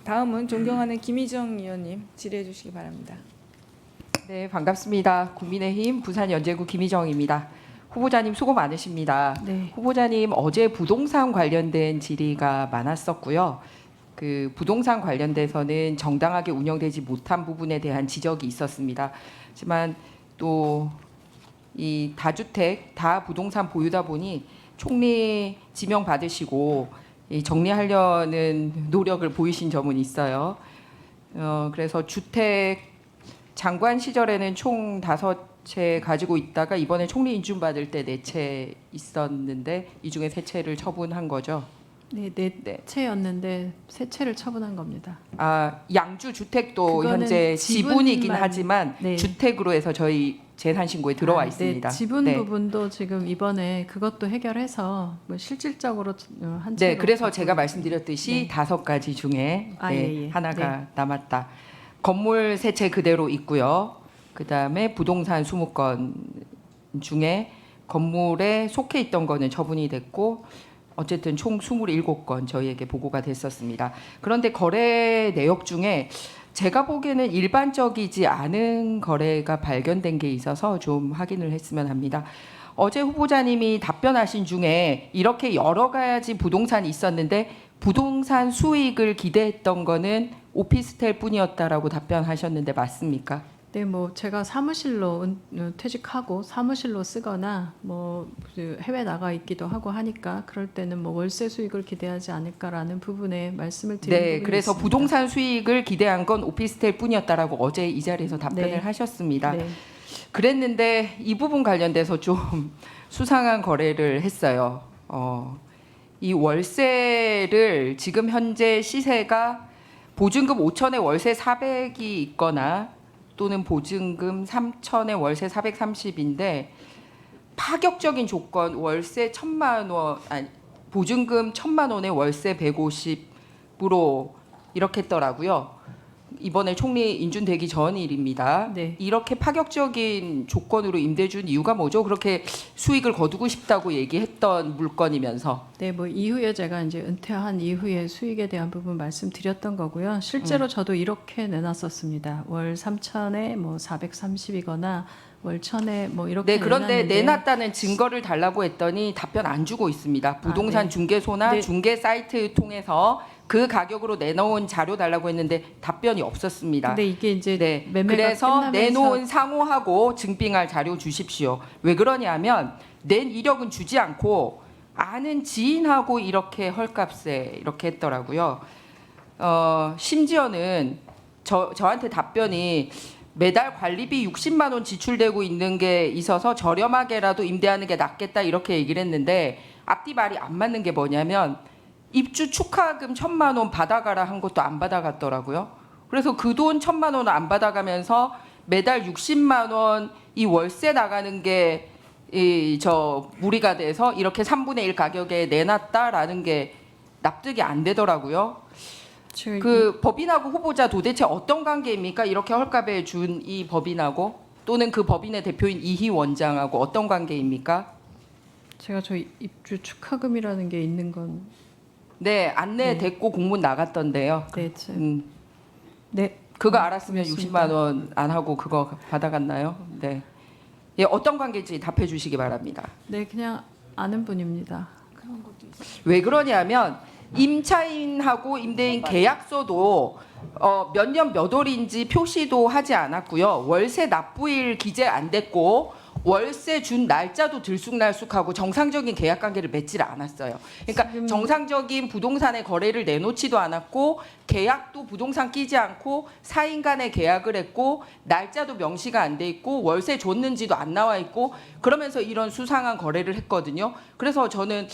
다음은 존경하는 김희정 의원님 질의해 주시기 바랍니다. 네, 반갑습니다. 국민의힘 부산연제구 김희정입니다. 후보자님 수고 많으십니다. 네. 후보자님 어제 부동산 관련된 질의가 많았었고요. 그 부동산 관련돼서는 정당하게 운영되지 못한 부분에 대한 지적이 있었습니다. 하지만 또 이 다주택 다부동산 보유다 보니 총리 지명 받으시고 이 정리하려는 노력을 보이신 점은 있어요. 그래서 주택 장관 시절에는 총 5채 가지고 있다가 이번에 총리 인준 받을 때 4채 있었는데 이 중에 3채를 처분한 거죠. 네, 네 채였는데 3채를 처분한 겁니다. 아, 양주 주택도 그거는 현재 지분이긴 지분만, 하지만 네. 주택으로 해서 저희 재산 신고에 들어와 있습니다. 네, 지분 네. 부분도 지금 이번에 그것도 해결해서 뭐 실질적으로 한 채로. 네, 그래서 제가 말씀드렸듯이 네. 5가지 중에 아, 네, 예, 예. 하나가 네. 남았다. 건물 3채 그대로 있고요. 그다음에 부동산 20건 중에 건물에 속해 있던 거는 처분이 됐고 어쨌든 총 27건 저희에게 보고가 됐었습니다. 그런데 거래 내역 중에 제가 보기에는 일반적이지 않은 거래가 발견된 게 있어서 좀 확인을 했으면 합니다. 어제 후보자님이 답변하신 중에 이렇게 여러 가지 부동산이 있었는데 부동산 수익을 기대했던 거는 오피스텔 뿐이었다라고 답변하셨는데 맞습니까? 네, 뭐 제가 사무실로 퇴직하고 사무실로 쓰거나 뭐 해외 나가 있기도 하고 하니까 그럴 때는 뭐 월세 수익을 기대하지 않을까라는 부분에 말씀을 드린 네, 부분이 그래서 있습니다. 부동산 수익을 기대한 건 오피스텔 뿐이었다라고 어제 이 자리에서 답변을 네. 하셨습니다. 네. 그랬는데 이 부분 관련돼서 좀 수상한 거래를 했어요. 이 월세를 지금 현재 시세가 보증금 5천에 월세 400이 있거나 또는 보증금 3천에 월세 430인데 파격적인 조건 월세 1,000만 원 아니 보증금 1,000만 원에 월세 150으로 이렇게 했더라고요. 이번에 총리 인준되기 전 일입니다. 네. 이렇게 파격적인 조건으로 임대 준 이유가 뭐죠? 그렇게 수익을 거두고 싶다고 얘기했던 물건이면서. 네, 뭐 이후에 제가 이제 은퇴한 이후에 수익에 대한 부분 말씀드렸던 거고요. 실제로 저도 이렇게 내놨었습니다. 월 3천에 뭐 430이거나 월 1,000에 뭐 이렇게 네, 그런데 내놨는데 내놨다는 증거를 달라고 했더니 답변 안 주고 있습니다. 부동산 네. 중개소나 네. 중개 사이트 통해서 그 가격으로 내놓은 자료 달라고 했는데 답변이 없었습니다. 근데 이게 이제 네, 매매가 그래서 끝나면서 내놓은 상호하고 증빙할 자료 주십시오. 왜 그러냐면 낸 이력은 주지 않고 아는 지인하고 이렇게 헐값에 이렇게 했더라고요. 심지어는 저한테 답변이 매달 관리비 60만 원 지출되고 있는 게 있어서 저렴하게라도 임대하는 게 낫겠다 이렇게 얘기를 했는데 앞뒤 말이 안 맞는 게 뭐냐면 입주 축하금 1,000만 원 받아가라 한 것도 안 받아갔더라고요. 그래서 그 돈 1,000만 원을 안 받아가면서 매달 60만 원 이 월세 나가는 게 무리가 돼서 이렇게 3분의 1 가격에 내놨다라는 게 납득이 안 되더라고요. 그 법인하고 후보자 도대체 어떤 관계입니까? 이렇게 헐값에 준 이 법인하고 또는 그 법인의 대표인 이희 원장하고 어떤 관계입니까? 제가 저 입주 축하금이라는 게 있는 건 네, 안내됐고 공문 나갔던데요. 네, 네. 그거 알았으면 그렇습니다. 60만 원 안 하고 그거 받아갔나요? 네. 예, 어떤 관계인지 답해 주시기 바랍니다. 네, 그냥 아는 분입니다. 왜 그러냐면 임차인하고 임대인 계약서도 몇 년 몇 월인지 표시도 하지 않았고요. 월세 납부일 기재 안 됐고 월세 준 날짜도 들쑥날쑥하고 정상적인 계약 관계를 맺질 않았어요. 그러니까 정상적인 부동산의 거래를 내놓지도 않았고 계약도 부동산 끼지 않고 4인 간의 계약을 했고 날짜도 명시가 안 돼 있고 월세 줬는지도 안 나와 있고 그러면서 이런 수상한 거래를 했거든요. 그래서 저는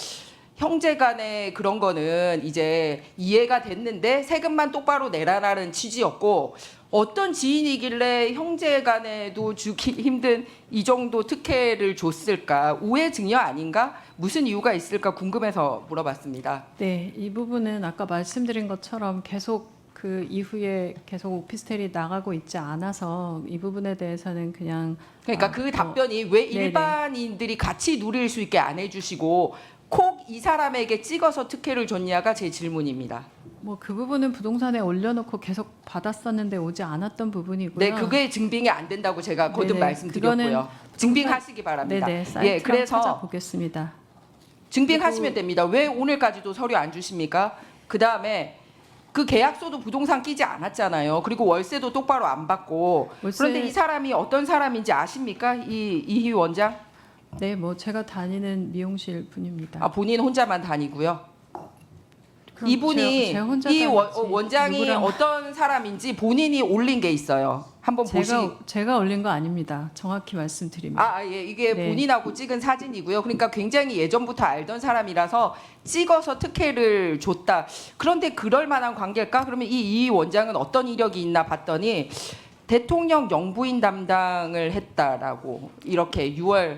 형제 간의 그런 거는 이제 이해가 됐는데 세금만 똑바로 내라라는 취지였고 어떤 지인이길래 형제 간에도 주기 힘든 이 정도 특혜를 줬을까? 우회 증여 아닌가? 무슨 이유가 있을까 궁금해서 물어봤습니다. 네, 이 부분은 아까 말씀드린 것처럼 계속 그 이후에 계속 오피스텔이 나가고 있지 않아서 이 부분에 대해서는 그냥 그러니까 그 답변이 왜 네네. 일반인들이 같이 누릴 수 있게 안 해주시고 콕 이 사람에게 찍어서 특혜를 줬냐가 제 질문입니다. 뭐 그 부분은 부동산에 올려놓고 계속 받았었는데 오지 않았던 부분이고요. 네, 그게 증빙이 안 된다고 제가 거듭 네네, 말씀드렸고요. 그거는 증빙하시기 바랍니다. 네네, 사이트로 예, 그래서 찾아보겠습니다. 증빙하시면 됩니다. 왜 오늘까지도 서류 안 주십니까? 그 다음에 그 계약서도 부동산 끼지 않았잖아요. 그리고 월세도 똑바로 안 받고. 월세- 그런데 이 사람이 어떤 사람인지 아십니까? 이희 원장? 네, 뭐 제가 다니는 미용실 분입니다. 아, 본인 혼자만 다니고요. 그럼 이분이 제가 혼자 이 다니지 원장이 누구랑- 어떤 사람인지 본인이 올린 게 있어요. 한번 보시. 제가 올린 거 아닙니다. 정확히 말씀드립니다. 아, 예, 이게 네. 본인하고 찍은 사진이고요. 그러니까 굉장히 예전부터 알던 사람이라서 찍어서 특혜를 줬다. 그런데 그럴 만한 관계일까? 그러면 이 원장은 어떤 이력이 있나 봤더니 대통령 영부인 담당을 했다라고 이렇게 6월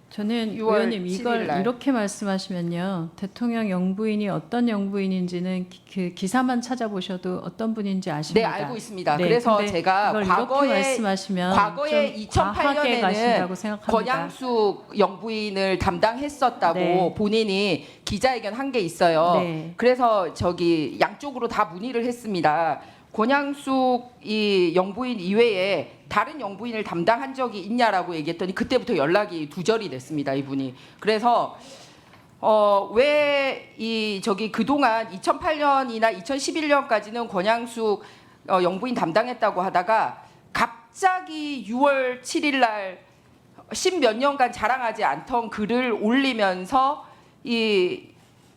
저는 6월 의원님 7일 이걸 날. 이렇게 말씀하시면요. 대통령 영부인이 어떤 영부인인지는 그 기사만 찾아보셔도 어떤 분인지 네, 아십니다. 알고 있습니다. 네, 그래서 근데 제가 이걸 이렇게 과거에 말씀하시면 과거에 좀 과하게 2008년에는 가신다고 생각합니다. 권양숙 영부인을 담당했었다고 네. 본인이 기자회견 한 게 있어요. 네. 그래서 저기 양쪽으로 다 문의를 했습니다. 권양숙 이 영부인 이외에 다른 영부인을 담당한 적이 있냐라고 얘기했더니 그때부터 연락이 두절이 됐습니다. 이분이. 그래서 왜 이 저기 그동안 2008년이나 2011년까지는 권양숙 영부인 담당했다고 하다가 갑자기 6월 7일 날 10몇 년간 자랑하지 않던 글을 올리면서 이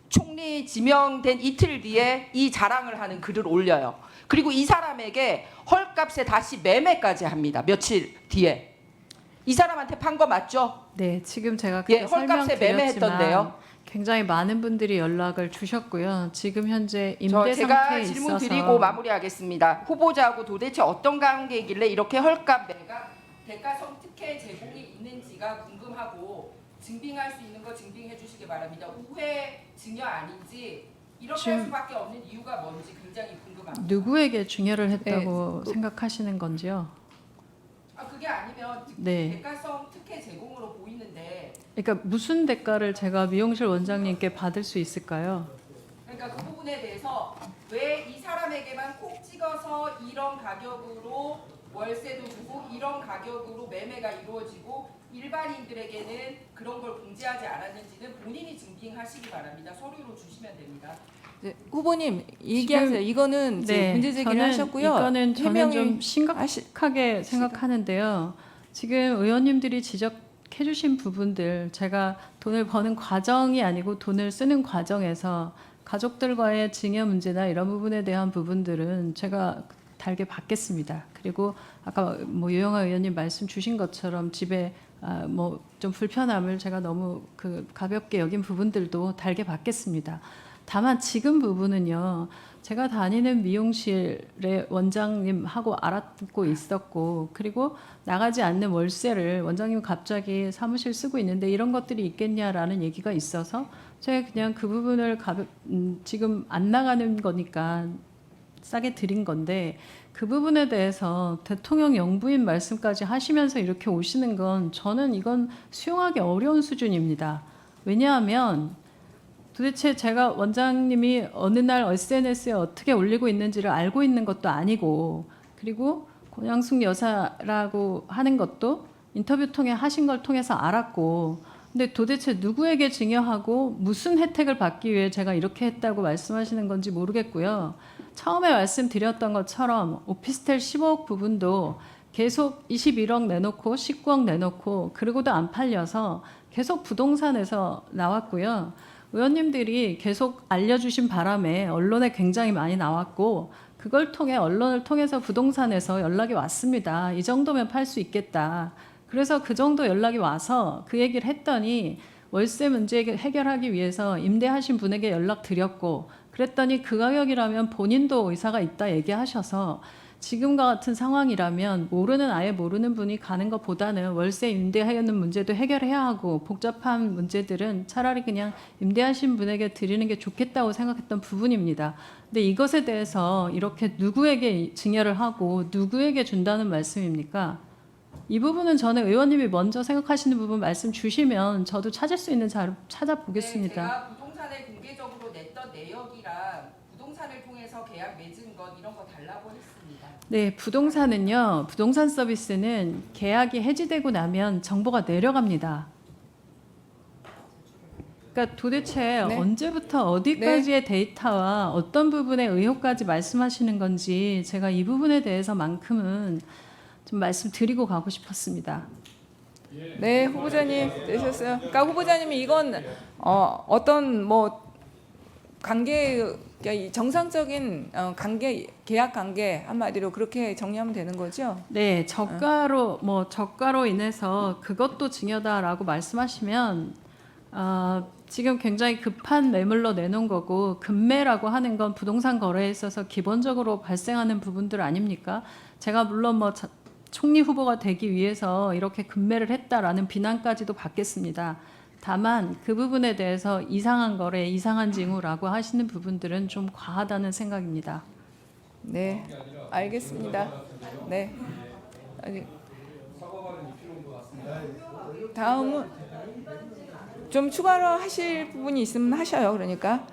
총리 지명된 이틀 뒤에 이 자랑을 하는 글을 올려요. 그리고 이 사람에게 헐값에 다시 매매까지 합니다. 며칠 뒤에. 이 사람한테 판 거 맞죠? 네, 지금 제가 예, 그때 헐값에 설명드렸지만 매매했던데요. 굉장히 많은 분들이 연락을 주셨고요. 지금 현재 저 임대 제가 상태에 질문 있어서 드리고 마무리하겠습니다. 후보자하고 도대체 어떤 관계이길래 이렇게 헐값 매가 대가성 특혜 제공이 있는지가 궁금하고 증빙할 수 있는 거 증빙해 주시기 바랍니다. 우회 증여 아닌지 이렇게 할 지금- 수밖에 없는 이유가 뭔지 굉장히 궁금합니다. 누구에게 증여를 했다고 생각하시는 건지요? 아, 그게 아니면 네. 대가성 특혜 제공으로 보이는데 그러니까 무슨 대가를 제가 미용실 원장님께 받을 수 있을까요? 그러니까 그 부분에 대해서 왜 이 사람에게만 콕 찍어서 이런 가격으로 월세도 주고 이런 가격으로 매매가 이루어지고 일반인들에게는 그런 걸 공지하지 않았는지는 본인이 증빙하시기 바랍니다. 서류로 주시면 됩니다. 네, 후보님 얘기하세요. 이거는 이제 문제 제기를 저는 하셨고요. 이거는 저는 해명이 좀 심각하게 생각하는데요. 지금 의원님들이 지적해주신 부분들 제가 돈을 버는 과정이 아니고 돈을 쓰는 과정에서 가족들과의 증여 문제나 이런 부분에 대한 부분들은 제가 달게 받겠습니다. 그리고 아까 뭐 유영아 의원님 말씀 주신 것처럼 집에 뭐 좀 불편함을 제가 너무 그 가볍게 여긴 부분들도 달게 받겠습니다. 다만 지금 부분은요. 제가 다니는 미용실의 원장님하고 알아듣고 있었고 그리고 나가지 않는 월세를 원장님 갑자기 사무실 쓰고 있는데 이런 것들이 있겠냐라는 얘기가 있어서 제가 그냥 그 부분을 지금 안 나가는 거니까 싸게 드린 건데 그 부분에 대해서 대통령 영부인 말씀까지 하시면서 이렇게 오시는 건 저는 이건 수용하기 어려운 수준입니다. 왜냐하면 도대체 제가 원장님이 어느 날 SNS에 어떻게 올리고 있는지를 알고 있는 것도 아니고 그리고 권양숙 여사라고 하는 것도 인터뷰 통해 하신 걸 통해서 알았고 근데 도대체 누구에게 증여하고 무슨 혜택을 받기 위해 제가 이렇게 했다고 말씀하시는 건지 모르겠고요. 처음에 말씀드렸던 것처럼 오피스텔 15억 부분도 계속 21억 내놓고 19억 내놓고 그러고도 안 팔려서 계속 부동산에서 나왔고요. 의원님들이 계속 알려주신 바람에 언론에 굉장히 많이 나왔고 그걸 통해 언론을 통해서 부동산에서 연락이 왔습니다. 이 정도면 팔 수 있겠다. 그래서 그 정도 연락이 와서 그 얘기를 했더니 월세 문제 해결하기 위해서 임대하신 분에게 연락드렸고 그랬더니 그 가격이라면 본인도 의사가 있다 얘기하셔서 지금과 같은 상황이라면 아예 모르는 분이 가는 것보다는 월세 임대하는 문제도 해결해야 하고 복잡한 문제들은 차라리 그냥 임대하신 분에게 드리는 게 좋겠다고 생각했던 부분입니다. 근데 이것에 대해서 이렇게 누구에게 증여를 하고 누구에게 준다는 말씀입니까? 이 부분은 저는 의원님이 먼저 생각하시는 부분 말씀 주시면 저도 찾을 수 있는 자료 찾아보겠습니다. 네, 제가 부동산을 공개적으로 냈던 내역이랑 부동산을 통해서 네, 부동산은요. 부동산 서비스는 계약이 해지되고 나면 정보가 내려갑니다. 그러니까 도대체 네. 언제부터 어디까지의 데이터와 어떤 부분의 의혹까지 말씀하시는 건지 제가 이 부분에 대해서만큼은 좀 말씀드리고 가고 싶었습니다. 네, 후보자님 되셨어요. 그러니까 후보자님이 이건 어떤 뭐 관계, 그러니까 이 정상적인 관계, 계약 관계 한마디로 그렇게 정리하면 되는 거죠? 네, 저가로 인해서 그것도 증여다라고 말씀하시면 지금 굉장히 급한 매물로 내놓은 거고 급매라고 하는 건 부동산 거래에 있어서 기본적으로 발생하는 부분들 아닙니까? 제가 물론 뭐 총리 후보가 되기 위해서 이렇게 급매를 했다라는 비난까지도 받겠습니다. 다만 그 부분에 대해서 이상한 거래, 이상한 징후라고 하시는 부분들은 좀 과하다는 생각입니다. 네, 알겠습니다. 네. 다음은 좀 추가로 하실 부분이 있으면 하셔요. 그러니까